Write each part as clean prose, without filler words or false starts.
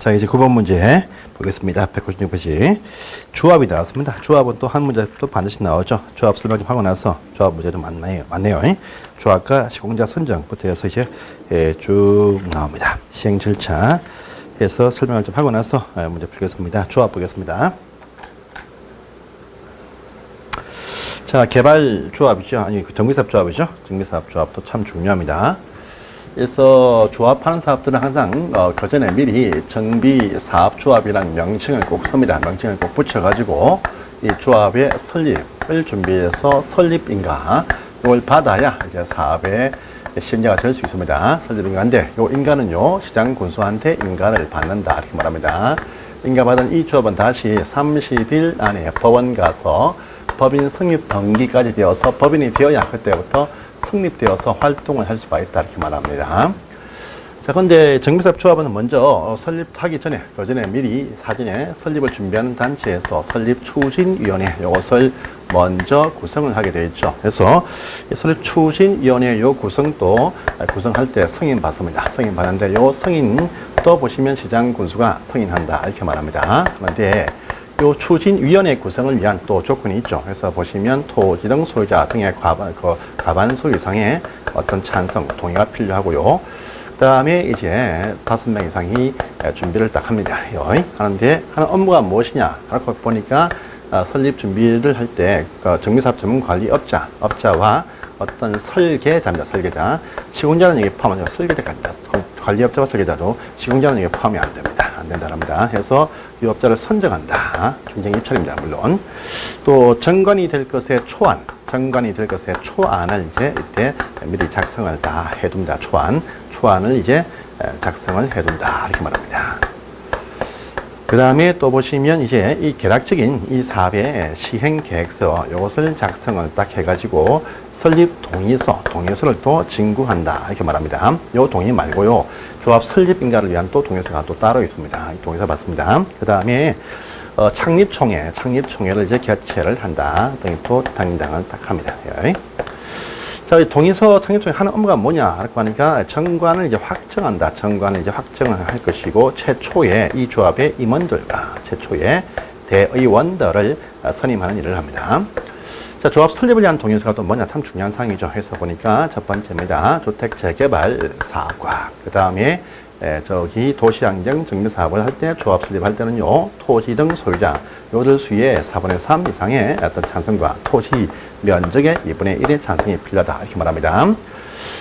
자, 이제 9번 문제 보겠습니다. 196페이지. 조합이 나왔습니다. 조합은 또 한 문제 또 반드시 나오죠. 조합 설명 좀 하고 나서 조합 문제도 많네요. 조합과 시공자 선정부터 해서 이제 쭉 나옵니다. 시행 절차 해서 설명을 좀 하고 나서 문제 풀겠습니다. 조합 보겠습니다. 자, 개발 조합이죠. 아니, 정비사업 조합이죠. 정비사업 조합도 참 중요합니다. 그래서 조합하는 사업들은 항상 그 전에 미리 정비사업조합이라는 명칭을 꼭 씁니다. 명칭을 꼭 붙여가지고 이 조합의 설립을 준비해서 설립인가 이걸 받아야 이제 사업의 시행자가 될 수 있습니다. 설립인가인데 이 인가는요 시장 군수한테 인가를 받는다 이렇게 말합니다. 인가받은 이 조합은 다시 30일 안에 법원 가서 법인 성립 등기까지 되어서 법인이 되어야 그때부터 성립되어서 활동을 할 수가 있다 이렇게 말합니다. 자, 근데 정비사업 조합은 먼저 설립하기 전에 그 전에 미리 사전에 설립을 준비하는 단체에서 설립추진위원회 이것을 먼저 구성을 하게 되어 있죠. 그래서 설립추진위원회 요 구성도 구성할 때 승인 받습니다. 승인 받는데 요 승인 또 보시면 시장군수가 승인한다 이렇게 말합니다. 그런데 요 추진위원회 구성을 위한 또 조건이 있죠. 그래서 보시면 토지 등 소유자 등의 과반수 이상의 어떤 찬성, 동의가 필요하고요. 그 다음에 이제 5명 이상이 준비를 딱 합니다. 하는데 하는 업무가 무엇이냐? 그렇고 보니까 설립 준비를 할 때 정비사업 전문관리업자와 어떤 설계자입니다. 설계자. 시공자는 여기 포함하죠. 설계자까지다. 관리업자와 설계자도 시공자는 여기 포함이 안 됩니다. 안 된답니다. 해서 이 업자를 선정한다. 경쟁 입찰입니다. 물론. 또 정관이 될 것의 초안. 정관이 될 것의 초안을 이제 이때 미리 작성을 다 해둡니다. 초안을 이제 작성을 해둔다. 이렇게 말합니다. 그 다음에 또 보시면 이제 이 개략적인 이 사업의 시행 계획서 이것을 작성을 딱 해가지고 설립 동의서를 또 진구한다. 이렇게 말합니다. 요 동의 말고요. 조합 설립 인가를 위한 또 동의서가 또 따로 있습니다. 이 동의서 받습니다. 그 다음에 창립총회를 이제 개최를 한다. 등이 또 당당을 딱 합니다. 자, 이 동의서 창립총회 하는 업무가 뭐냐? 라고 하니까 정관을 이제 확정한다. 정관을 이제 확정을 할 것이고, 최초에 이 조합의 임원들과 최초에 대의원들을 선임하는 일을 합니다. 자, 조합 설립을 위한 동의서가 또 뭐냐? 참 중요한 사항이죠. 해서 보니까 첫 번째입니다. 주택 재개발 사업과, 그 다음에 도시환경 정비사업을 할 때, 조합 설립할 때는요, 토지 등 소유자, 요들 수의 4분의 3 이상의 어떤 찬성과 토지 면적의 2분의 1의 찬성이 필요하다. 이렇게 말합니다.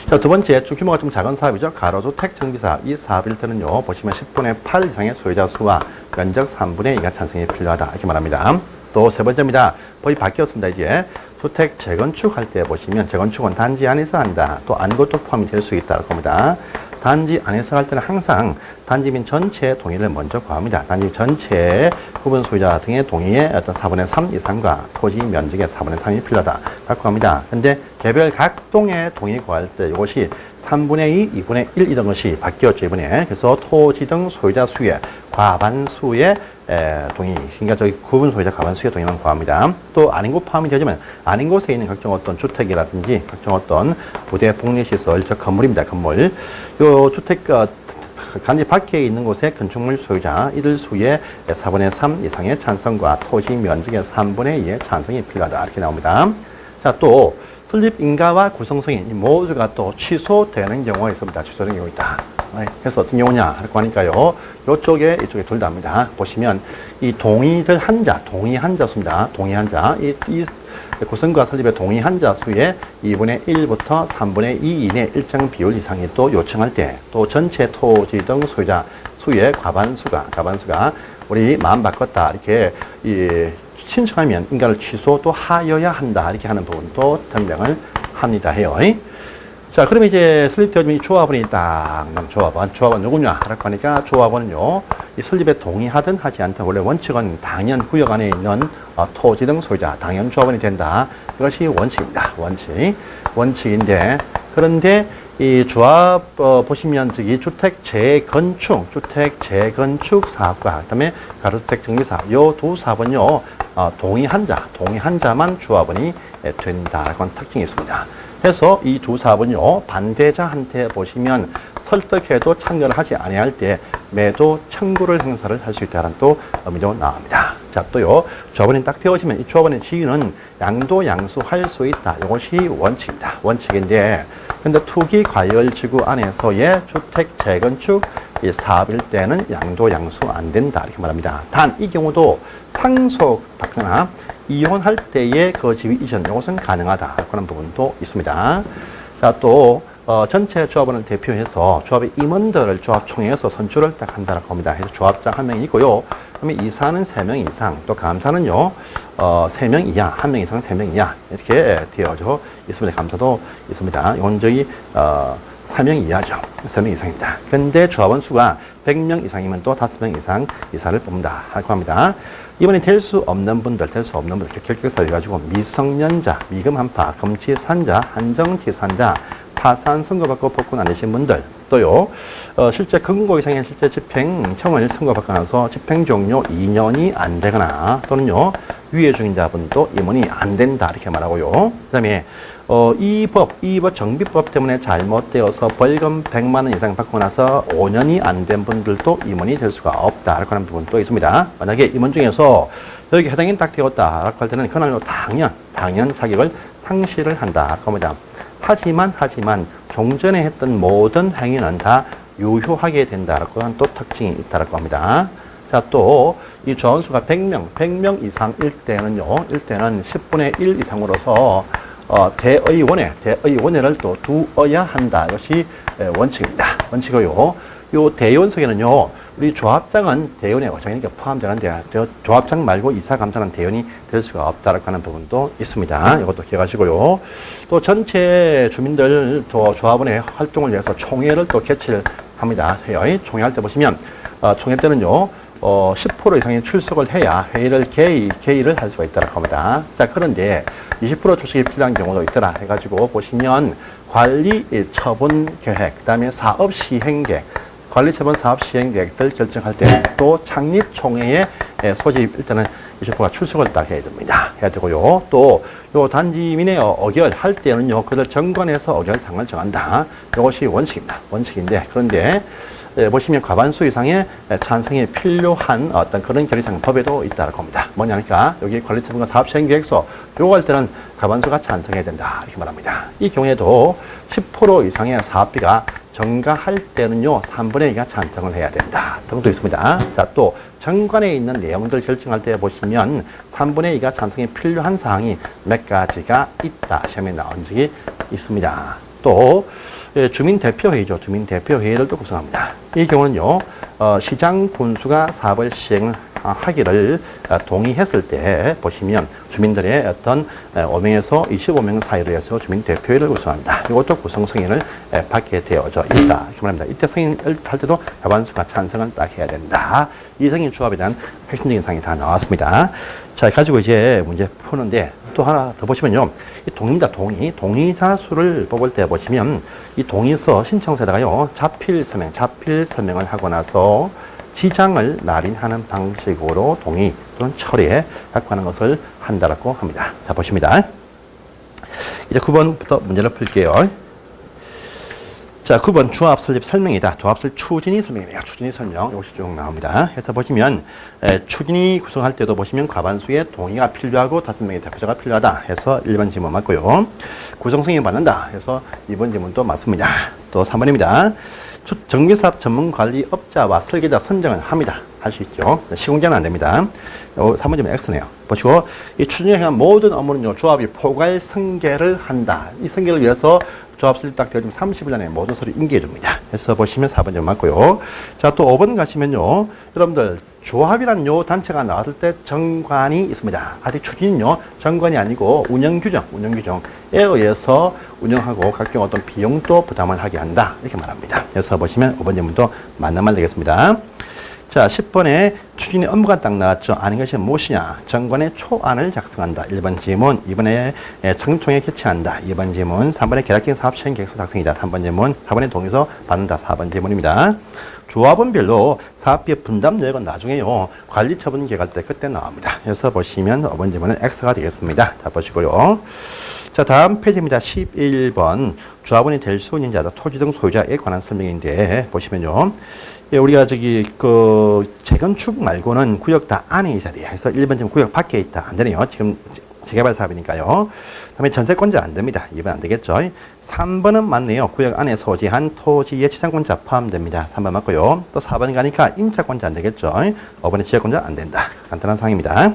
자, 두 번째, 주규모가 좀 작은 사업이죠. 가로주택 정비사업. 이 사업일 때는요, 보시면 10분의 8 이상의 소유자 수와 면적 3분의 2가 찬성이 필요하다. 이렇게 말합니다. 또 세 번째입니다. 법이 바뀌었습니다. 이제 주택 재건축 할 때 보시면 재건축은 단지 안에서 한다. 또 아니것도 포함이 될 수 있다고 합니다. 단지 안에서 할 때는 항상 단지민 전체의 동의를 먼저 구합니다. 단지 전체의 구분 소유자 등의 동의의 어떤 4분의 3 이상과 토지 면적의 4분의 3이 필요하다. 라고 합니다. 근데 개별 각 동의 동의 구할 때 이것이 3분의 2, 2분의 1 이런 것이 바뀌었죠, 이번에. 그래서 토지 등 소유자 수의 과반수의 동의, 그러니까 저기 구분 소유자 과반수의 동의만 구합니다. 또 아닌 곳 포함이 되지만 아닌 곳에 있는 각종 어떤 주택이라든지 각종 어떤 부대 복리시설, 즉 건물입니다. 건물. 요 주택 단지 밖에 있는 곳의 건축물 소유자 이들 수의 4분의 3 이상의 찬성과 토지 면적의 3분의 2의 찬성이 필요하다. 이렇게 나옵니다. 자, 또 설립 인가와 구성승인 이 모두가 또 취소되는 경우가 있습니다. 취소되는 경우가 있다. 그래서 어떤 경우냐 하고 하니까요. 이쪽에 둘 다 합니다. 보시면 이 동의들 한자, 동의한 자수입니다. 동의한 자. 이 구성과 설립의 동의한 자 수의 2분의 1부터 3분의 2 이내 일정 비율 이상이 또 요청할 때, 또 전체 토지 등 소유자 수의 과반수가 우리 마음 바꿨다. 이렇게 신청하면 인가를 취소 또 하여야 한다. 이렇게 하는 부분도 설명을 합니다. 해요. 자, 그러면 이제 설립되어지면 이 조합원이 딱, 조합원 누구냐? 라고 하니까 조합원은요, 이 설립에 동의하든 하지 않든 원래 원칙은 당연 구역 안에 있는 토지 등 소유자, 당연 조합원이 된다. 이것이 원칙입니다. 원칙인데, 그런데 이 조합, 보시면 저기 주택 재건축 사업과, 그 다음에 가로주택 정비사업, 요 두 사업은요, 동의한 자만 조합원이 된다라고 하는 특징이 있습니다. 그래서 이 두 사업은요, 반대자한테 보시면 설득해도 참여를 하지 아니할 때 매도 청구를 행사를 할 수 있다는 또 의미도 나옵니다. 자, 또요. 조합원이 딱 배우시면 이 조합원의 지위는 양도 양수할 수 있다. 이것이 원칙입니다. 원칙인데 근데 투기 과열지구 안에서의 주택 재건축 이 사업일 때는 양도 양수 안 된다 이렇게 말합니다. 단 이 경우도 상속받거나 이혼할 때의 그 지위 이전 이것은 가능하다 그런 부분도 있습니다. 자, 또 전체 조합원을 대표해서 조합의 임원들을 조합총회에서 선출을 딱 한다고 합니다. 그래서 조합장 1명이 있고요. 그다음에 이사는 3명 이상, 또 감사는요 3명 이하, 1명 이상 3명 이하 이렇게 되어져 있습니다. 감사도 있습니다. 이건 저희 3명 이하죠. 3명 이상입니다. 근데 조합원 수가 100명 이상이면 또 5명 이상 이사를 뽑는다 하고 합니다. 이번에 될 수 없는 분들, 결격사 해가지고 미성년자, 미금 한파, 금치산자, 한정치산자, 파산 선고받고 복권 안 되신 분들, 또요, 실제 금고 이상의 실제 집행청을 선고받고 나서 집행 종료 2년이 안 되거나, 또는요, 유예 중인 자분도 임원이 안 된다, 이렇게 말하고요. 그 다음에, 이 법 정비법 때문에 잘못되어서 벌금 100만 원 이상 받고 나서 5년이 안 된 분들도 임원이 될 수가 없다, 이렇게 하는 부분도 있습니다. 만약에 임원 중에서 여기 해당이 딱 되었다, 라고 할 때는 그날로 당연 자격을 상실을 한다, 라고 합니다. 하지만 종전에 했던 모든 행위는 다 유효하게 된다라고 하는 또 특징이 있다라고 합니다. 자, 또 이 조합원수가 100명 이상일 때는 10분의 1 이상으로서 대의원회를 또 두어야 한다. 이것이 원칙입니다. 원칙이고요. 요 대의원 속에는요, 우리 조합장은 대의원에 정해니까 포함되는데, 조합장 말고 이사감사는 대의원이 될 수가 없다라고 하는 부분도 있습니다. 이것도 기억하시고요. 또 전체 주민들 또 조합원의 활동을 위해서 총회를 또 개최를 합니다. 총회할 때 보시면, 총회 때는요, 10% 이상의 출석을 해야 회의를 개의를 할 수가 있다고 합니다. 자, 그런데 20% 출석이 필요한 경우도 있더라 해가지고 보시면 관리 처분 계획, 그 다음에 사업 시행 계획, 관리 처분 사업 시행 계획들 결정할 때 또 창립 총회에 소집일 때는 20%가 출석을 딱 해야 됩니다. 해야 되고요. 또 요 단지민의 의결할 때는요, 그들 정관에서 의결상을 정한다. 이것이 원칙입니다. 원칙인데, 그런데 보시면 과반수 이상의 찬성이 필요한 어떤 그런 결의사항 법에도 있다고 합니다. 뭐냐니까 여기 관리처분과 사업시행계획서 요거 할 때는 과반수가 찬성해야 된다 이렇게 말합니다. 이 경우에도 10% 이상의 사업비가 증가할 때는요 3분의 2가 찬성을 해야 된다 등도 있습니다. 자, 또 정관에 있는 내용들 결정할 때 보시면 3분의 2가 찬성이 필요한 사항이 몇 가지가 있다 시험에 나온 적이 있습니다. 또 주민대표회의죠. 주민대표회의를 또 구성합니다. 이 경우는요, 시장 군수가 사업을 시행하기를 동의했을 때 보시면 주민들의 어떤 5명에서 25명 사이로 해서 주민대표회의를 구성합니다. 이것도 구성 승인을 받게 되어져 있다. 이렇게 말합니다. 이때 승인을 할 때도 과반수가 찬성을 딱 해야 된다. 이 승인 조합에 대한 핵심적인 사항이 다 나왔습니다. 자, 가지고 이제 문제 푸는데 또 하나 더 보시면요. 이 동의입니다. 동의자 수를 뽑을 때 보시면 이 동의서 신청서에다가요. 자필 서명을 하고 나서 지장을 날인하는 방식으로 동의 또는 철회 갖고 하는 것을 한다라고 합니다. 자, 보십니다. 이제 9번부터 문제를 풀게요. 자, 9번 조합 설립 설명이다. 조합 설립 추진이 설명입니다. 추진이 설명 이것이 쭉 나옵니다. 그래서 보시면 추진이 구성할 때도 보시면 과반수의 동의가 필요하고 5명의 대표자가 필요하다 해서 1번 질문 맞고요. 구성승인 받는다 해서 2번 질문도 맞습니다. 또 3번입니다. 정비사업 전문관리업자와 설계자 선정을 합니다. 할 수 있죠. 시공자는 안 됩니다. 3번 질문 X네요. 보시고 이 추진에 향한 모든 업무는요. 조합이 포괄 승계를 한다. 이 승계를 위해서 조합 설립 딱 되어지면 30일 안에 모든 서류 인계해 줍니다. 그래서 보시면 4번 점 맞고요. 자, 또 5번 가시면요. 여러분들, 조합이라는 요 단체가 나왔을 때 정관이 있습니다. 아직 추진은요, 정관이 아니고 운영규정에 의해서 운영하고 각종 어떤 비용도 부담을 하게 한다. 이렇게 말합니다. 그래서 보시면 5번 질문도 맞나말 되겠습니다. 자, 10번에 추진의 업무가 딱 나왔죠. 아닌 것이 무엇이냐? 정관의 초안을 작성한다. 1번 질문. 2번에 청총회 개최한다. 2번 질문. 3번에 계략적인 사업 시행 계획서 작성이다. 3번 질문. 4번에 동의서 받는다. 4번 질문입니다. 조합원별로 사업비의 분담 내역은 나중에요. 관리 처분 계획할 때 그때 나옵니다. 그래서 보시면 5번 질문은 X가 되겠습니다. 자, 보시고요. 자, 다음 페이지입니다. 11번. 조합원이 될 수 있는 자다. 토지 등 소유자에 관한 설명인데, 보시면요. 예, 우리가 저기 그 재건축 말고는 구역 다 안에 있어야 돼요. 그래서 1번 지금 구역 밖에 있다. 안 되네요. 지금 재개발 사업이니까요. 그다음에 전세권자 안 됩니다. 2번 안 되겠죠. 3번은 맞네요. 구역 안에 소지한 토지의 지상권자 포함됩니다. 3번 맞고요. 또 4번 가니까 임차권자 안 되겠죠. 5번에 지역권자 안 된다. 간단한 사항입니다.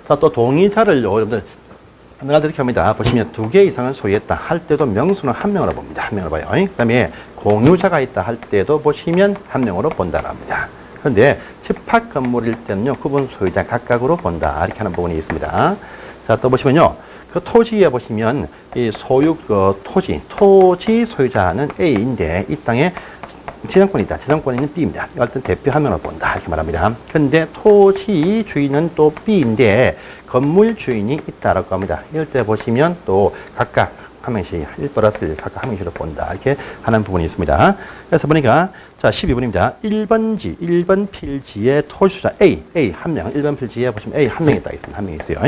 자, 또 동의자를 여러분들 하나 이렇게 합니다. 보시면 2개 이상은 소유했다 할 때도 명수는 한 명으로 봅니다. 한 명으로 봐요. 그 다음에 공유자가 있다 할 때도 보시면 한 명으로 본다고 합니다. 그런데 집합 건물일 때는요, 구분 소유자 각각으로 본다. 이렇게 하는 부분이 있습니다. 자, 또 보시면요, 그 토지에 보시면 이 소유, 토지 소유자는 A인데 이 땅에 지정권이 있다. 지정권이 B입니다. 이럴 땐 대표 한 명으로 본다. 이렇게 말합니다. 그런데 토지 주인은 또 B인데 건물 주인이 있다라고 합니다. 이럴 때 보시면 또 각각 한 명씩 1+1 각각 한 명씩으로 본다. 이렇게 하는 부분이 있습니다. 그래서 보니까 자 12번입니다. 1번 필지의 토지주자 A 한 명, 1번 필지에 보시면 A 한 명이 딱 있습니다. 한 명이 있어요.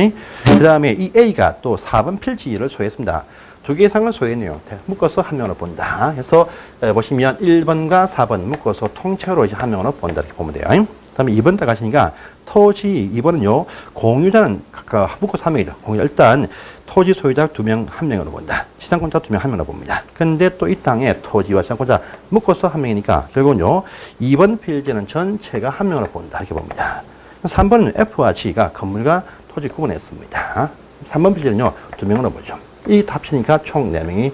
그 다음에 이 A가 또 4번 필지를 소유했습니다. 2개 이상을 소유했네요. 묶어서 한 명으로 본다. 그래서 보시면 1번과 4번 묶어서 통째로 이제 한 명으로 본다. 이렇게 보면 돼요. 그 다음에 2번 딱 가시니까 토지 2번은요. 공유자는 각각 묶어서 한 명이죠. 공유자 일단 토지 소유자 2명 한 명으로 본다. 지상권자 2명 한 명으로 봅니다. 근데 또 이 땅에 토지와 지상권자 묶어서 한 명이니까 결국은요. 2번 필지는 전체가 한 명으로 본다. 이렇게 봅니다. 3번은 F와 G가 건물과 토지 구분했습니다. 3번 필지는요. 2명으로 보죠. 이 합치니까 총 4명이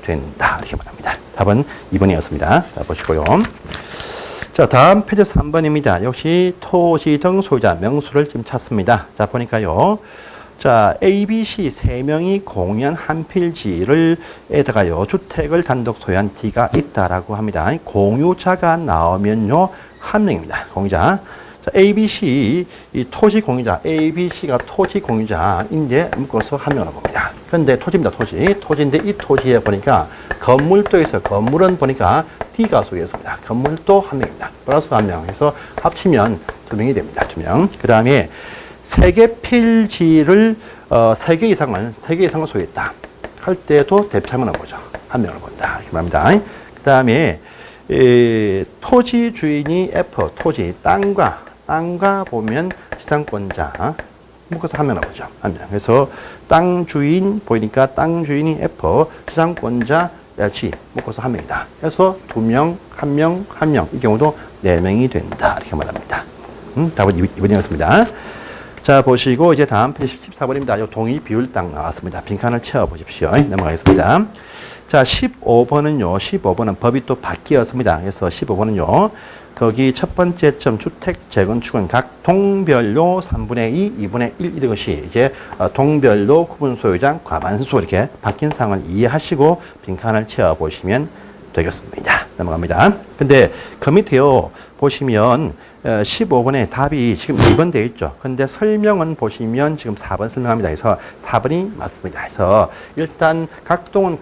된다. 이렇게 말합니다. 답은 2번이었습니다. 자, 보시고요. 자, 다음 페이지 3번입니다. 역시 토지 등 소유자 명수를 지금 찾습니다. 자, 보니까요. 자, A, B, C 3명이 공유한 한 필지를 에다가요. 주택을 단독 소유한 D가 있다라고 합니다. 공유자가 나오면요. 한 명입니다. 공유자. 자, A, B, C 이 토지 공유자, A, B, C가 토지 공유자인데 묶어서 한 명으로 봅니다. 그런데 토지입니다. 토지인데 이 토지에 보니까 건물도 있어요. 건물은 보니까 D가 소유했습니다. 건물도 한 명입니다. 플러스 한 명 해서 합치면 2명이 됩니다. 2명. 그 다음에 3개 필지를 3개 이상을 소유했다 할 때도 대표 한 명을 보죠. 한 명을 본다. 이렇게 말합니다. 그 다음에 토지 주인이 F, 토지 땅과 보면 지상권자 묶어서 한 명을 보죠. 한 명. 그래서 땅 주인 보이니까 땅 주인이 F, 지상권자 G 묶어서 한 명이다. 그래서 2명, 1명, 이 경우도 4명이 된다. 이렇게 말합니다. 답은 2번이었습니다. 자, 보시고 이제 다음 페이지 14번입니다. 요 동의 비율 딱 나왔습니다. 빈칸을 채워 보십시오. 넘어가겠습니다. 자, 15번은요. 15번은 법이 또 바뀌었습니다. 그래서 15번은요. 거기 첫 번째 점 주택 재건축은 각 동별로 3분의 2, 2분의 1 이것이 이제 동별로 구분 소유자 과반수 이렇게 바뀐 상황을 이해하시고 빈칸을 채워 보시면 되겠습니다. 넘어갑니다. 근데 그 밑에요. 보시면 15번에 답이 지금 2번 되어 있죠. 근데 설명은 보시면 지금 4번 설명합니다. 그래서 4번이 맞습니다. 그래서 일단 각동은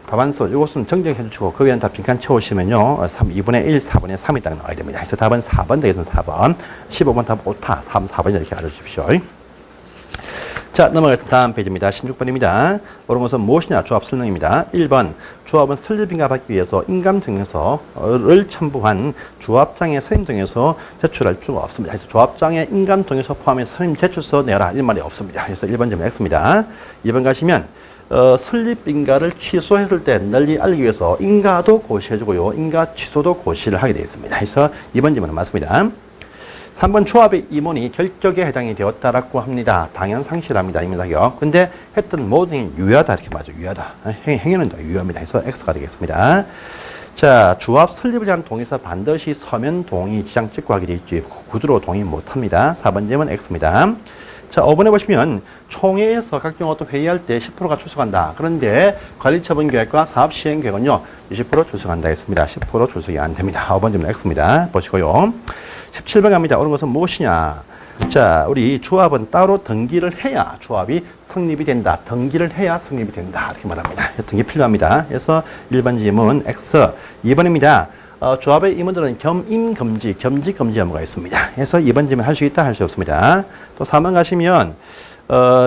과반수 이것은 정정해 주시고 그 위에 다 빈칸 채우시면요. 2분의 1, 4분의 3이 딱 나와야 됩니다. 그래서 답은 4번 되겠습니다. 4번. 15번 답 오타. 4번 이렇게 알아주십시오. 자, 넘어갈 다음 페이지입니다. 16번입니다. 옳은 것은 무엇이냐? 조합 설명입니다. 1번, 조합은 설립인가 받기 위해서 인감증여서를 첨부한 조합장의 선임증여서 제출할 필요가 없습니다. 그래서 조합장의 인감증여서 포함해서 선임 제출서 내라. 이런 말이 없습니다. 그래서 1번 점은 X입니다. 2번 가시면 설립인가를 취소했을 때 널리 알기 위해서 인가도 고시해주고요. 인가 취소도 고시를 하게 되어 있습니다. 그래서 2번 질문은 맞습니다. 3번 조합의 임원이 결격에 해당이 되었다라고 합니다. 당연 상실합니다. 임의사격. 근데 했던 모든 행위 유효하다 이렇게 맞죠. 유효하다. 행위는 유효합니다. 그래서 X가 되겠습니다. 자, 조합 설립을 위한 동의서 반드시 서면 동의 지장 찍고 하게 되어 있지 구두로 동의 못합니다. 4번 질문 X입니다. 자, 5번에 보시면 총회에서 각종 어떤 회의할 때 10%가 출석한다. 그런데 관리처분 계획과 사업 시행 계획은요 20% 출석한다 했습니다. 10% 출석이 안 됩니다. 5번 질문 X입니다. 보시고요. 17번 갑니다. 옳은 것은 무엇이냐? 자, 우리 조합은 따로 등기를 해야 조합이 성립이 된다. 등기를 해야 성립이 된다. 이렇게 말합니다. 등기 필요합니다. 그래서 1번 질문 X. 2번입니다. 조합의 임원들은 겸임금지, 겸직금지 의무가 있습니다. 그래서 2번 질문 할 수 있다, 할 수 없습니다. 또 3번 가시면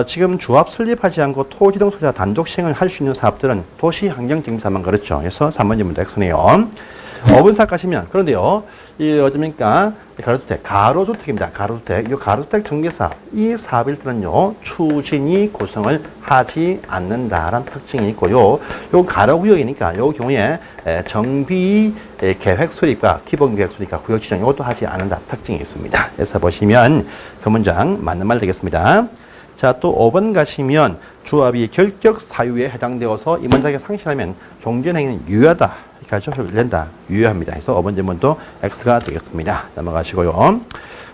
지금 조합 설립하지 않고 토지 등 소유자 단독 시행을 할 수 있는 사업들은 도시환경정비사만 그렇죠. 그래서 3번 질문도 X네요. 5번사 가시면, 그런데요, 이 어딥니까? 가로주택입니다. 가로주택. 이 가로주택 전기사업, 이 사업일 때는요, 추진이 구성을 하지 않는다라는 특징이 있고요. 요 가로구역이니까, 요 경우에 정비 계획 수립과 기본 계획 수립과 구역 지정, 이것도 하지 않는다 특징이 있습니다. 그래서 보시면 그 문장 맞는 말 되겠습니다. 자, 또 5번 가시면 조합이 결격 사유에 해당되어서 이 문장에 상실하면 종전행위는 유효하다. 이렇게 하죠. 낸다. 유효합니다. 그래서 5번 질문도 X가 되겠습니다. 넘어가시고요.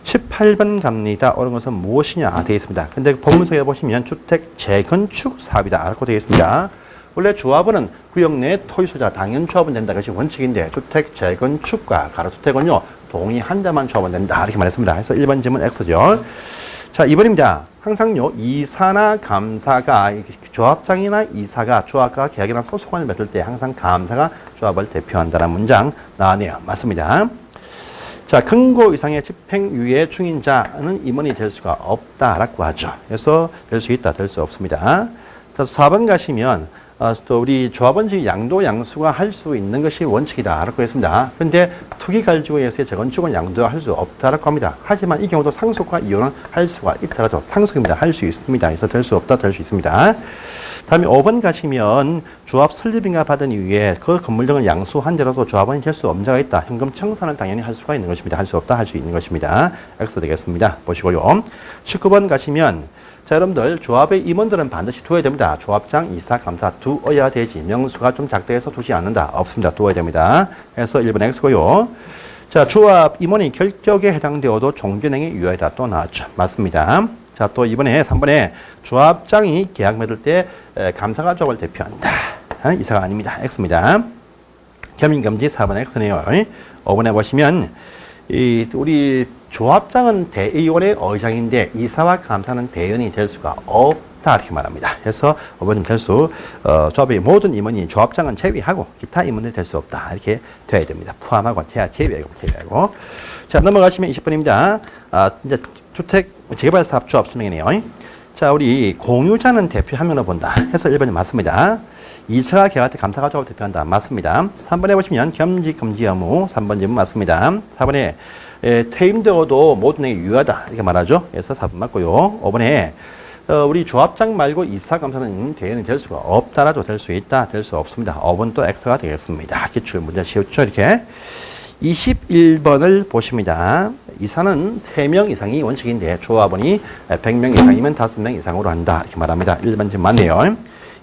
18번 갑니다. 옳은 것은 무엇이냐 되어 있습니다. 근데 본문서에 보시면 주택 재건축 사업이다. 라고 되어 있습니다. 원래 조합원은 구역 내 토지소유자 당연 조합은 된다. 것이 원칙인데 주택 재건축과 가로주택은요. 동의한다만 조합은 된다. 이렇게 말했습니다. 그래서 1번 질문 X죠. 자, 2번입니다. 항상요, 이사나 감사가, 조합장이나 이사가 조합과 계약이나 소송을 맺을 때 항상 감사가 조합을 대표한다는 문장 나왔네요. 맞습니다. 자, 근고 이상의 집행유예 중인 자는 임원이 될 수가 없다라고 하죠. 그래서 될 수 있다, 될 수 없습니다. 자, 4번 가시면, 또 우리 조합원직 양도 양수가 할 수 있는 것이 원칙이다라고 했습니다. 그런데 투기갈지구에서의 재건축은 양도할 수 없다라고 합니다. 하지만 이 경우도 상속과 이혼은 할 수가 있다라도 상속입니다. 할 수 있습니다. 그래서 될 수 없다, 될 수 있습니다. 다음에 5번 가시면 조합 설립인가 받은 이후에 그 건물 등을 양수한 자로도 조합원이 될 수 없는 자가 있다. 현금 청산은 당연히 할 수가 있는 것입니다. 할 수 없다, 할 수 있는 것입니다. X 되겠습니다. 보시고요. 19번 가시면 자, 여러분들 조합의 임원들은 반드시 두어야 됩니다. 조합장, 이사, 감사 두어야 되지. 명수가 좀 작다해서 두지 않는다. 없습니다. 두어야 됩니다. 그래서 1번 X고요. 자, 조합 임원이 결격에 해당되어도 종전행위 유효하다. 또 나왔죠. 맞습니다. 자, 또 이번에 3번에 조합장이 계약 맺을 때 감사가 조합을 대표한다. 이사가 아닙니다. X입니다. 겸임금지 4번 X네요. 5번에 보시면 우리 조합장은 대의원의 의장인데 이사와 감사는 대의원이 될 수가 없다 이렇게 말합니다. 그래서 5번은 될 수, 조합의 모든 임원이 조합장은 제외하고 기타 임원이 될 수 없다 이렇게 되어야 됩니다. 포함하고 제외하고. 자, 넘어가시면 20번입니다. 이제 주택 재개발 사업 조합 설명이네요. 자, 우리 공유자는 대표 한 명을 본다. 해서 1번이 맞습니다. 이사가 계약할 때 감사가 조합을 대표한다. 맞습니다. 3번에 보시면 겸직 금지 의무 3번 질문 맞습니다. 4번에 퇴임되어도 모든 행위 유효하다 이렇게 말하죠. 그래서 4번 맞고요. 5번에 우리 조합장 말고 이사 감사는 대연이 될 수가 없다라도 될 수 있다, 될 수 없습니다. 5번 또 X가 되겠습니다. 기출 문제 쉬웠죠. 이렇게 21번을 보십니다. 이사는 3명 이상이 원칙인데 조합원이 100명 이상이면 5명 이상으로 한다 이렇게 말합니다. 1번 지금 맞네요.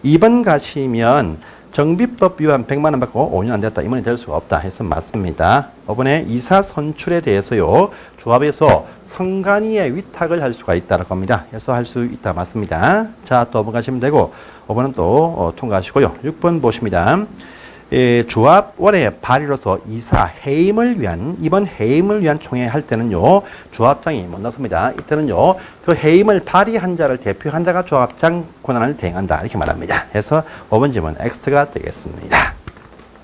2번 가시면 정비법 위반 100만 원 받고 5년 안 됐다. 임원이 될 수가 없다 해서 맞습니다. 5번에 이사 선출에 대해서요. 조합에서 선관위에 위탁을 할 수가 있다라고 합니다. 그래서 할 수 있다. 맞습니다. 자, 또 5번 가시면 되고 5번은 또 통과하시고요. 6번 보십니다. 조합원의 발의로서 이사 해임을 위한 이번 해임을 위한 총회 할 때는요 조합장이 못 나섭니다. 이때는요 그 해임을 발의한 자를 대표한 자가 조합장 권한을 대행한다 이렇게 말합니다. 그래서 5번 질문 X가 되겠습니다.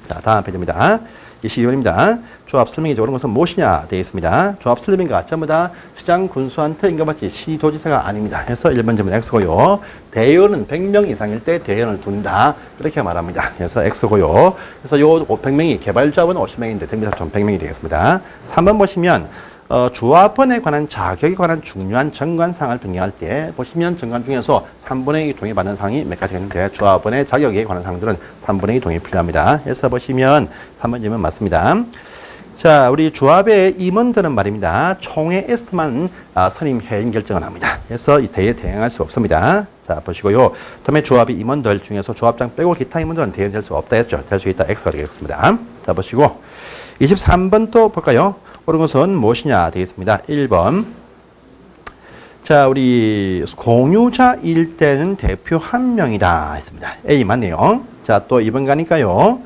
자, 다음 페이지입니다. 22번입니다. 조합 설명이 옳은 것은 무엇이냐 되어 있습니다. 조합 설명인가 전부 다 시장 군수한테 인가받지 시도지사가 아닙니다. 그래서 1번 질문 X고요. 대의원은 100명 이상일 때 대의원을 둔다. 이렇게 말합니다. 그래서 X고요. 그래서 요 100명이 개발조합은 50명인데 등기사촌 100명이 되겠습니다. 3번 보시면 조합원에 관한 자격에 관한 중요한 정관사항을 등기할 때 보시면 정관 중에서 3분의 2 동의받는 사항이 몇 가지가 있는데 조합원의 자격에 관한 사항들은 3분의 2 동의 필요합니다. 그래서 보시면 3번 질문 맞습니다. 자, 우리 조합의 임원들은 말입니다. 총회에서만 선임 해임 결정을 합니다. 그래서 이 대회에 대행할 수 없습니다. 자, 보시고요. 다음에 조합의 임원들 중에서 조합장 빼고 기타 임원들은 대행될 수 없다 했죠. 될 수 있다. X가 되겠습니다. 자, 보시고 23번 또 볼까요? 옳은 것은 무엇이냐 되겠습니다. 1번. 자, 우리 공유자일 때는 대표 한 명이다 했습니다. A 맞네요. 자, 또 2번 가니까요.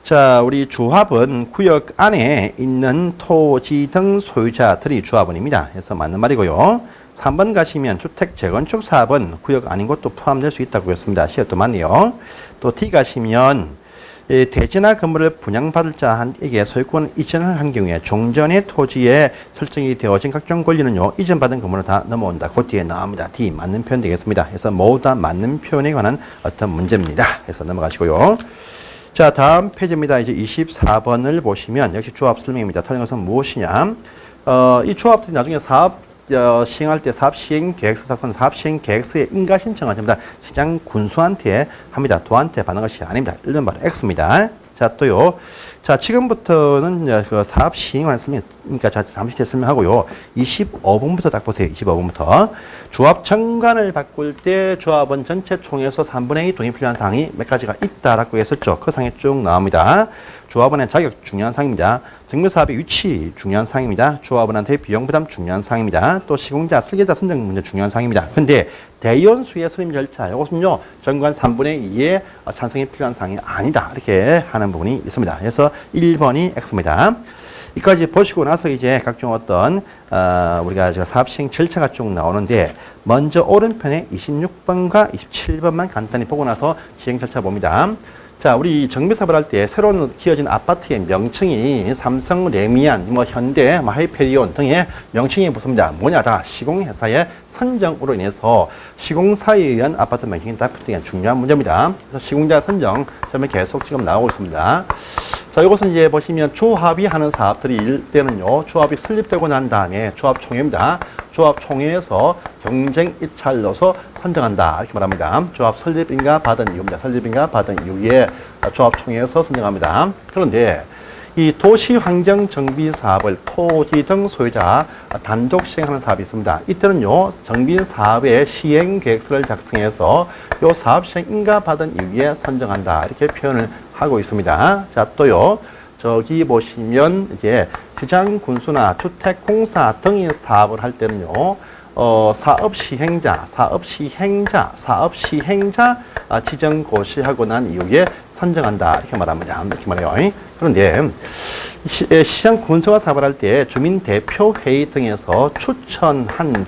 자, 우리 조합은 구역 안에 있는 토지 등 소유자들이 조합원입니다. 그래서 맞는 말이고요. 3번 가시면 주택 재건축 사업은 구역 아닌 것도 포함될 수 있다고 했습니다. C도 맞네요. 또 D 가시면 대지나 건물을 분양받을 자에게 소유권 이전을 한 경우에 종전의 토지에 설정이 되어진 각종 권리는요 이전받은 건물로 다 넘어온다. 그 뒤에 나옵니다. D 맞는 표현 되겠습니다. 그래서 모두 다 맞는 표현에 관한 어떤 문제입니다. 그래서 넘어가시고요. 자, 다음 페이지입니다. 이제 24번을 보시면 역시 조합 설명입니다. 틀린 것은 무엇이냐? 이 조합들이 나중에 사업 시행할 때 사업 시행 계획서 작성, 사업 시행 계획서에 인가 신청을 합니다. 시장 군수한테 합니다. 도한테 받는 것이 아닙니다. 1번 바로 X입니다. 자, 또요. 자, 지금부터는 그 사업 시행을 설명, 그러니까 잠시 뒤에 설명하고요. 25번부터 딱 보세요. 25번부터. 조합 정관을 바꿀 때 조합원 전체 총에서 3분의 2 동의 필요한 사항이 몇 가지가 있다라고 했었죠. 그 사항이 쭉 나옵니다. 조합원의 자격 중요한 사항입니다. 정비사업의 위치 중요한 사항입니다. 조합원한테 비용 부담 중요한 사항입니다. 또 시공자, 설계자 선정 문제 중요한 사항입니다. 근데 대의원수의 선임 절차, 이것은요, 정관 3분의 2의 찬성이 필요한 사항이 아니다. 이렇게 하는 부분이 있습니다. 그래서 1번이 X입니다. 이까지 보시고 나서 이제 각종 어떤, 우리가 사업 시행 절차가 쭉 나오는데, 먼저 오른편에 26번과 27번만 간단히 보고 나서 시행 절차 봅니다. 자, 우리 정비사업을 할 때 새로 지어진 아파트의 명칭이 삼성, 레미안, 현대, 하이페리온 등의 명칭이 붙습니다. 뭐냐? 다 시공회사의 선정으로 인해서 시공사에 의한 아파트 명칭이 딱 붙는 게 중요한 문제입니다. 그래서 시공자 선정 점에 계속 지금 나오고 있습니다. 자, 이것은 이제 보시면 조합이 하는 사업들일 때는요, 조합이 설립되고 난 다음에 조합총회입니다. 조합총회에서 경쟁 입찰로서 선정한다. 이렇게 말합니다. 조합 설립인가 받은 이유입니다. 설립인가 받은 이유에 조합총회에서 선정합니다. 그런데 이 도시환경정비사업을 토지 등 소유자 단독 시행하는 사업이 있습니다. 이때는요, 정비사업의 시행계획서를 작성해서 이 사업 시행인가 받은 이유에 선정한다. 이렇게 표현을 하고 있습니다. 자, 또요, 저기 보시면 이제 시장 군수나 주택 공사 등의 사업을 할 때는요, 사업 시행자 지정 고시하고 난 이후에 선정한다. 이렇게 말합니다. 이렇게 말해요. 그런데 시장 군수가 사업을 할 때 주민 대표 회의 등에서 추천한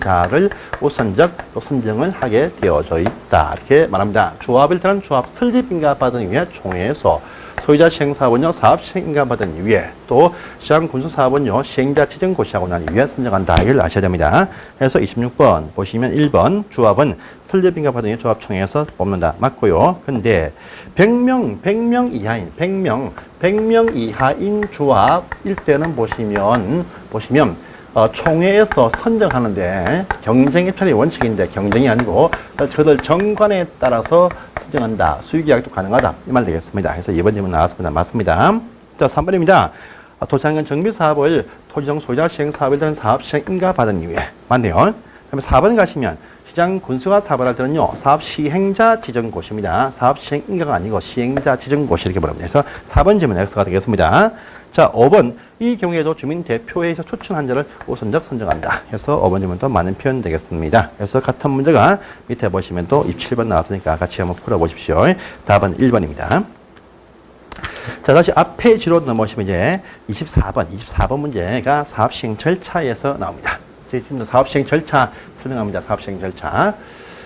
자를 우선적 선정을 하게 되어져 있다. 이렇게 말합니다. 조합일 때는 조합 설립인가 받은 이후에 총회에서 소유자 시행사업은요, 사업 시행인가 받은 이후에 또 시장 군수사업은요, 시행자 지정 고시하고 난 이후에 선정한다. 이걸 아셔야 됩니다. 그래서 26번 보시면 1번 조합은 설립인가 받은 이후에 조합총회에서 뽑는다. 맞고요. 근데 100명 이하인 조합일 때는 보시면 총회에서 선정하는데 경쟁 입찰이 원칙인데 경쟁이 아니고 그들 정관에 따라서 선정한다. 수익계약도 가능하다. 이 말 되겠습니다. 그래서 2번 질문 나왔습니다. 맞습니다. 자, 3번입니다. 도시환경 정비사업을 토지정 소유자 시행사업에 대한 사업 시행인가 받은 이후에 맞네요. 그다음에 4번 가시면 시장 군수가 사업을 할 때는요, 사업 시행자 지정고시입니다. 사업 시행인가가 아니고 시행자 지정고시 이렇게 부릅니다. 그래서 4번 질문 X가 되겠습니다. 자, 5번. 이 경우에도 주민대표회에서 추천한 자를 우선적 선정한다. 그래서 5번 질문도 맞는 표현 되겠습니다. 그래서 같은 문제가 밑에 보시면 또 27번 나왔으니까 같이 한번 풀어보십시오. 답은 1번입니다. 자, 다시 앞 페이지로 넘어오시면 이제 24번 문제가 사업시행 절차에서 나옵니다. 지금 사업시행 절차 설명합니다. 사업시행 절차.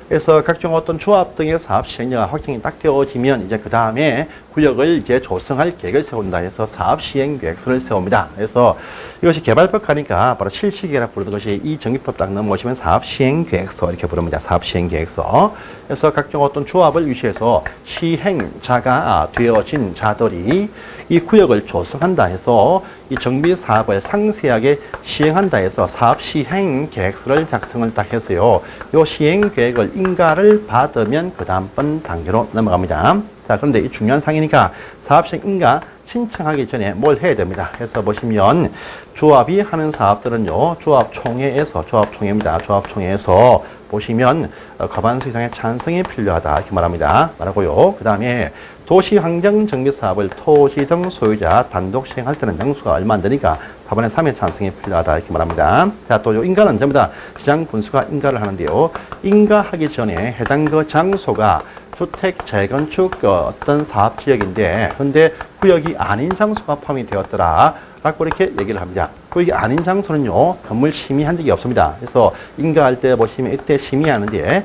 그래서 각종 어떤 조합 등의 사업 시행자가 확정이 딱 되어지면 이제 그 다음에 구역을 이제 조성할 계획을 세운다 해서 사업 시행 계획서를 세웁니다. 그래서 이것이 개발법 가니까 바로 실시계획이라고 부르는 것이 이 정비법 딱 넘어오시면 사업 시행 계획서 이렇게 부릅니다. 사업 시행 계획서. 그래서 각종 어떤 조합을 위시해서 시행자가 되어진 자들이 이 구역을 조성한다 해서 이 정비 사업을 상세하게 시행한다 해서 사업 시행 계획서를 작성을 딱 해서요. 요 시행 계획을 인가를 받으면 그 다음번 단계로 넘어갑니다. 자, 그런데 이 중요한 사항이니까 사업 시행 인가 신청하기 전에 뭘 해야 됩니다. 그래서 보시면 조합이 하는 사업들은요, 조합총회입니다. 조합총회에서 보시면 과반수 이상의 찬성이 필요하다. 이렇게 말하고요. 그 다음에 도시환경정비사업을 토지 등 소유자 단독 시행할 때는 명수가 얼마 안 되니까 4분의 3의 찬성이 필요하다. 이렇게 말합니다. 자, 또 요 인가는 전부 다 시장 군수가 인가를 하는데요. 인가하기 전에 해당 그 장소가 주택 재건축 어떤 사업 지역인데, 근데 구역이 아닌 장소가 포함이 되었더라. 라고 이렇게 얘기를 합니다. 구역이 아닌 장소는요, 건물 심의한 적이 없습니다. 그래서 인가할 때 보시면 이때 심의하는데,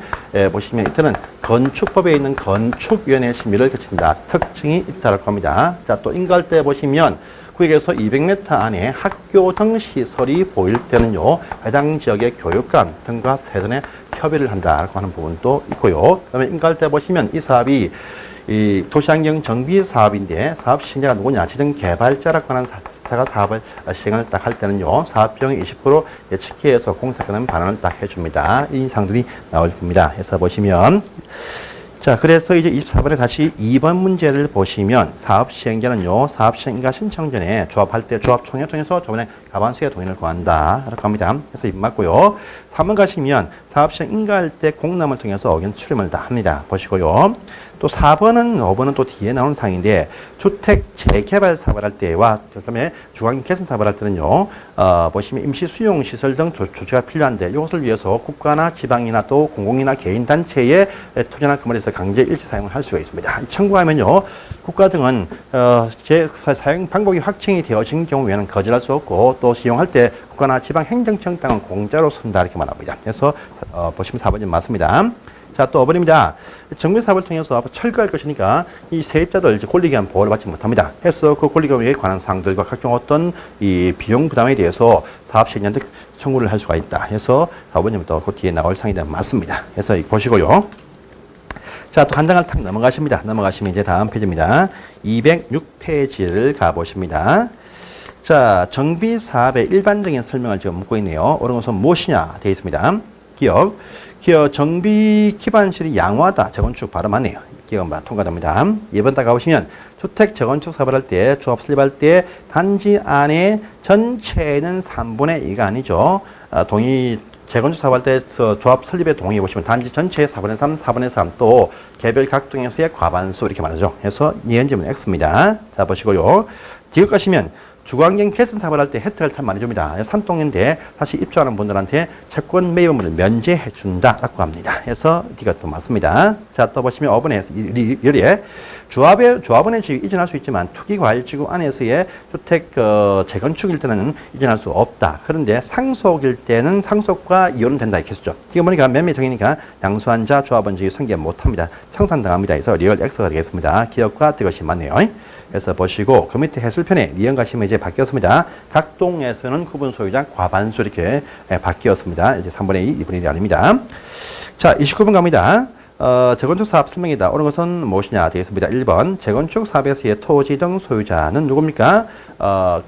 보시면 이때는 건축법에 있는 건축위원회 심의를 거친다. 특징이 있다고 합니다. 자, 또 인가할 때 보시면 구역에서 200m 안에 학교 등 시설이 보일 때는요, 해당 지역의 교육감 등과 세전에 협의를 한다고 하는 부분도 있고요. 그 다음에 인가할 때 보시면 이 사업이 이 도시환경 정비 사업인데 사업 시행자가 누구냐? 지정 개발자라고 하는 자가 사업을 시행을 딱 할 때는요, 사업 비용의 20% 예측해서 공사권은 반환을 딱 해줍니다. 이 사항들이 나올 겁니다. 해서 보시면, 자, 그래서 이제 24번에 다시 2번 문제를 보시면 사업 시행자는요, 사업 시행가 신청 전에 조합할 때 조합총회 통해서 저번에 과반수의 동의를 구한다. 라고 합니다. 그래서 이거 맞고요. 3번 가시면 사업 시행 인가할 때 공람을 통해서 의견 출임을 다 합니다. 보시고요. 또 4번은, 5번은 또 뒤에 나오는 사항인데, 주택 재개발 사업을 할 때와, 그다음에 주거환경 개선 사업을 할 때는요, 보시면 임시 수용 시설 등 조치가 필요한데, 이것을 위해서 국가나 지방이나 또 공공이나 개인 단체에 토지나 건물에서 강제 일시 사용을 할 수가 있습니다. 청구하면요, 국가 등은 사용 방법이 확정이 되어진 경우에는 거절할 수 없고, 또 시용할 때 국가나 지방 행정청 땅은 공짜로 쓴다 이렇게 말합니다. 그래서 보시면 4번이 맞습니다. 자, 또 5번입니다. 정비 사업을 통해서 철거할 것이니까 이 세입자들 권리기한 보호를 받지 못합니다. 해서 그 권리기한에 관한 사항들과 각종 어떤 이 비용 부담에 대해서 사업 시행자한테 청구를 할 수가 있다. 해서 4번부터 그 뒤에 나올 사항이 맞습니다. 해서 보시고요. 자, 또 한 장을 탁 넘어가십니다. 넘어가시면 이제 다음 페이지입니다. 206페이지를 가보십니다. 자, 정비 사업의 일반적인 설명을 지금 묻고 있네요. 옳은 것은 무엇이냐 되어 있습니다. 기억 정비 기반실이 양호하다. 재건축 바로 맞네요. 기억은 통과됩니다. 2번 딱 가보시면 주택 재건축 사업을 할 때 조합 설립할 때 단지 안에 전체는 3분의 2가 아니죠. 재건축 사업할 때 조합 설립에 동의해 보시면 단지 전체의 4분의 3, 4분의 3 또 개별 각동에서의 과반수 이렇게 말하죠. 그래서 이행지문 X입니다. 자, 보시고요. 뒤에 가시면 주거환경 개선 사업을 할 때 혜택을 참 많이 줍니다. 산동인데 다시 입주하는 분들한테 채권 매입을 면제해 준다라고 합니다. 해서 D가 또 맞습니다. 자, 또 보시면 5번에 열에 조합원의 지위 이전할 수 있지만 투기과일지구 안에서의 주택 재건축일 때는 이전할 수 없다. 그런데 상속일 때는 상속과 이혼은 된다 이렇게 했죠. 이거 보니까 매매정이니까 양수한 자 조합원 지위 승계 못합니다. 청산당합니다. 그래서 리얼 X가 되겠습니다. 기억과 이것이 맞네요. 그래서 보시고 그 밑에 해설편에 리언 가시면 이제 바뀌었습니다. 각동에서는 구분 소유자 과반수 이렇게 바뀌었습니다. 이제 3분의 2, 2분의 1이 아닙니다. 자, 29번 갑니다. 재건축 사업 설명이다. 옳은 것은 무엇이냐 되겠습니다. 1번 재건축 사업에서의 토지 등 소유자는 누굽니까?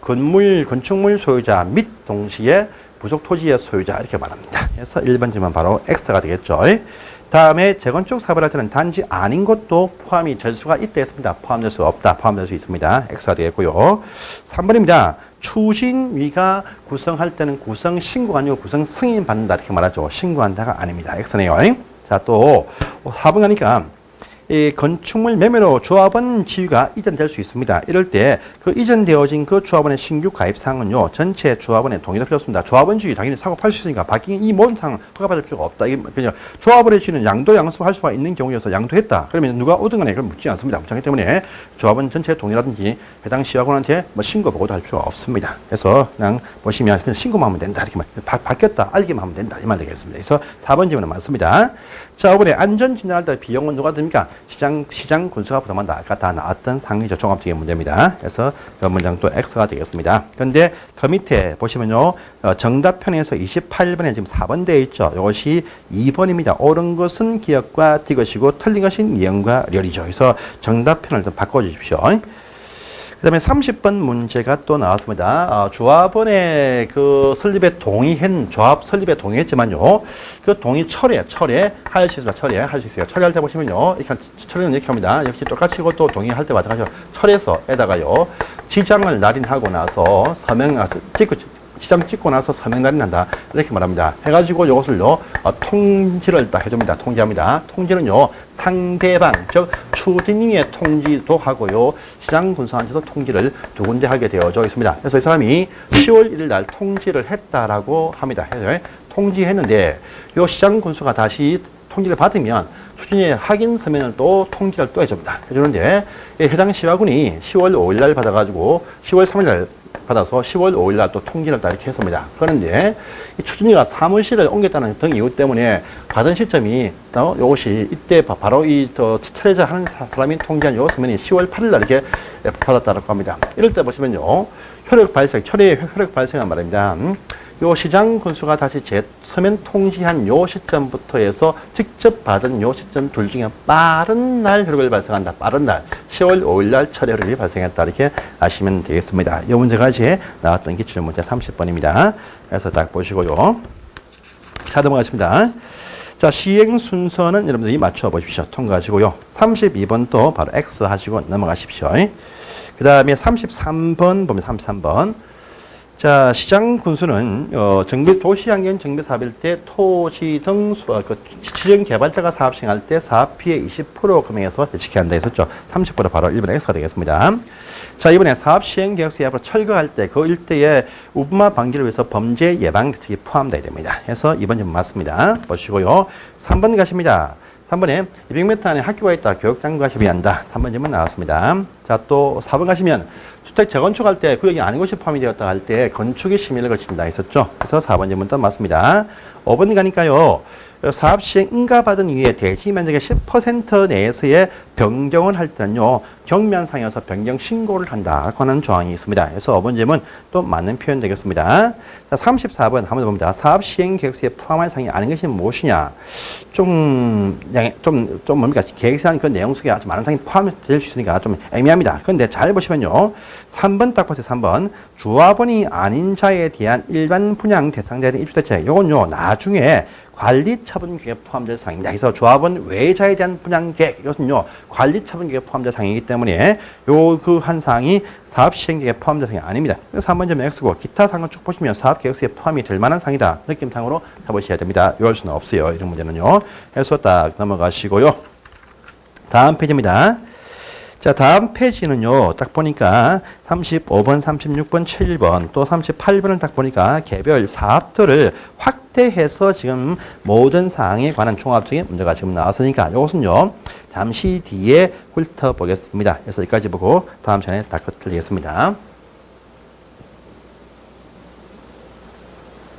건축물 소유자 및 동시에 부속 토지의 소유자 이렇게 말합니다. 그래서 1번 질문 바로 X가 되겠죠. 다음에 재건축 사업을 할 때는 단지 아닌 것도 포함이 될 수가 있다 했습니다. 포함될 수 없다. 포함될 수 있습니다. X가 되겠고요. 3번입니다. 추진위가 구성할 때는 구성 신고가 아니고 구성 승인 받는다 이렇게 말하죠. 신고한다가 아닙니다. X네요. 자, 또 4번 가니까 이 건축물 매매로 조합원 지위가 이전될 수 있습니다. 이럴 때 그 이전되어진 그 조합원의 신규 가입 사항은요, 전체 조합원의 동의가 필요 없습니다. 조합원 지위 당연히 사고 팔 수 있으니까 바뀐 이 모든 사항 허가받을 필요가 없다. 이게 그냥 조합원의 지위는 양수할 수가 있는 경우여서 양도했다. 그러면 누가 오든 간에 그럼 묻지 않습니다. 그렇기 때문에 조합원 전체 동의라든지 해당 시각원한테 뭐 신고 보고도 할 필요가 없습니다. 그래서 그냥 보시면 그냥 신고만 하면 된다. 이렇게 바뀌었다. 알기만 하면 된다. 이 말 되겠습니다. 그래서 4번 질문은 맞습니다. 자, 이번에 안전진단할 때 비용은 누가 듭니까? 시장 군수가 부담한다. 아까 다 나왔던 상위적 종합적인 문제입니다. 그래서 그 문장 또 X가 되겠습니다. 그런데 그 밑에 보시면요. 정답편에서 28번에 지금 4번 되어 있죠. 이것이 2번입니다. 옳은 것은 기억과 디귿이고 틀린 것은 이응과 렬이죠. 그래서 정답편을 좀 바꿔주십시오. 그 다음에 30번 문제가 또 나왔습니다. 조합원의 그 설립에 조합 설립에 동의했지만요. 그 동의 철회할 수 있습니다. 철회할 수 있어요. 철회할 때 보시면요. 이렇게 철회는 이렇게 합니다. 역시 똑같이 이것도 동의할 때 마찬가지로 철회서에다가요. 지장을 날인하고 나서 지장 찍고 나서 서명 날인한다. 이렇게 말합니다. 해가지고 이것을요, 통지를 딱 해줍니다. 통지합니다. 통지는요, 상대방, 즉, 추진위의 통지도 하고요, 시장 군수한테도 통지를 두 군데 하게 되어져 있습니다. 그래서 이 사람이 10월 1일 날 통지를 했다라고 합니다. 통지했는데, 요 시장 군수가 다시 통지를 받으면 추진위의 확인 서면을 또 통지를 또 해줍니다. 해주는데, 해당 시화군이 10월 5일 날 받아가지고 10월 3일 날 받아서 10월 5일 날 또 통지를 딱 이렇게 했습니다. 그런데 이 추진위가 사무실을 옮겼다는 등 이유 때문에 받은 시점이 이것이 이때 바로 이 철회자 하는 사람이 통지한 요 서면이 10월 8일 날 이렇게 받았다고 합니다. 이럴 때 보시면요. 철회 효력 발생한 말입니다. 요 시장 군수가 다시 서면 통지한 요 시점부터 해서 직접 받은 요 시점 둘 중에 빠른 날 효력을 발생한다. 빠른 날 10월 5일 날 철회 효력이 발생했다. 이렇게 아시면 되겠습니다. 이 문제가 이제 나왔던 기출 문제 30번입니다. 그래서 딱 보시고요. 자, 넘어가겠습니다. 자, 시행 순서는 여러분들이 맞춰 보십시오. 통과하시고요. 32번 또 바로 X 하시고 넘어가십시오. 그 다음에 33번 보면 33번. 자, 시장 군수는 도시환경 정비 사업일 때 토지 등 지정 개발자가 사업 시행할 때 사업 피해 20% 금액에서 지켜야 한다 했었죠. 30% 바로 1번 X가 되겠습니다. 자, 이번에 사업 시행 계획서 앞으로 철거할 때 그 일대의 우분화 방지를 위해서 범죄 예방 대책이 포함되어야 됩니다. 해서 2번 좀 맞습니다. 보시고요. 3번 가십니다. 3번에 200m 안에 학교가 있다. 교육장 가시면 한다. 3번 질문 나왔습니다. 자, 또 4번 가시면 주택 재건축할 때 구역이 아닌 곳이 포함이 되었다 할 때 건축의 심의를 거친다 했었죠. 그래서 4번 질문 또 맞습니다. 5번 가니까요. 사업 시행 응가받은 이후에 대지 면적의 10% 내에서의 변경을 할 때는요, 경면상에서 변경 신고를 한다고 하는 조항이 있습니다. 그래서 5번 질문 또 맞는 표현 되겠습니다. 자, 34번 한번 봅니다. 사업 시행 계획서에 포함할 사항이 아닌 것이 무엇이냐? 좀 뭡니까? 계획서한 그 내용 속에 아주 많은 사항이 포함될 수 있으니까 좀 애매합니다. 그런데 잘 보시면요. 3번 딱 보세요. 3번. 주화번이 아닌 자에 대한 일반 분양 대상자에 대한 입주대책. 요건요, 나중에 관리 처분 계획에 포함될 사항입니다. 그래서 조합원 외자에 대한 분양 계획 이것은요 관리 처분 계획에 포함될 사항이기 때문에 요 그 한 사항이 사업 시행 계획에 포함될 사항이 아닙니다. 그래서 3번 점 X고 기타 사항을 쭉 보시면 사업 계획서에 포함이 될 만한 사항이다. 느낌상으로 해보셔야 됩니다. 요할 수는 없어요. 이런 문제는요. 해서 딱 넘어가시고요. 다음 페이지입니다. 자, 다음 페이지는요, 딱 보니까 35번, 36번, 7번, 또 38번을 딱 보니까 개별 사업들을 확대해서 지금 모든 사항에 관한 종합적인 문제가 지금 나왔으니까 이것은요, 잠시 뒤에 훑어보겠습니다. 그래서 여기까지 보고 다음 시간에 딱 틀리겠습니다.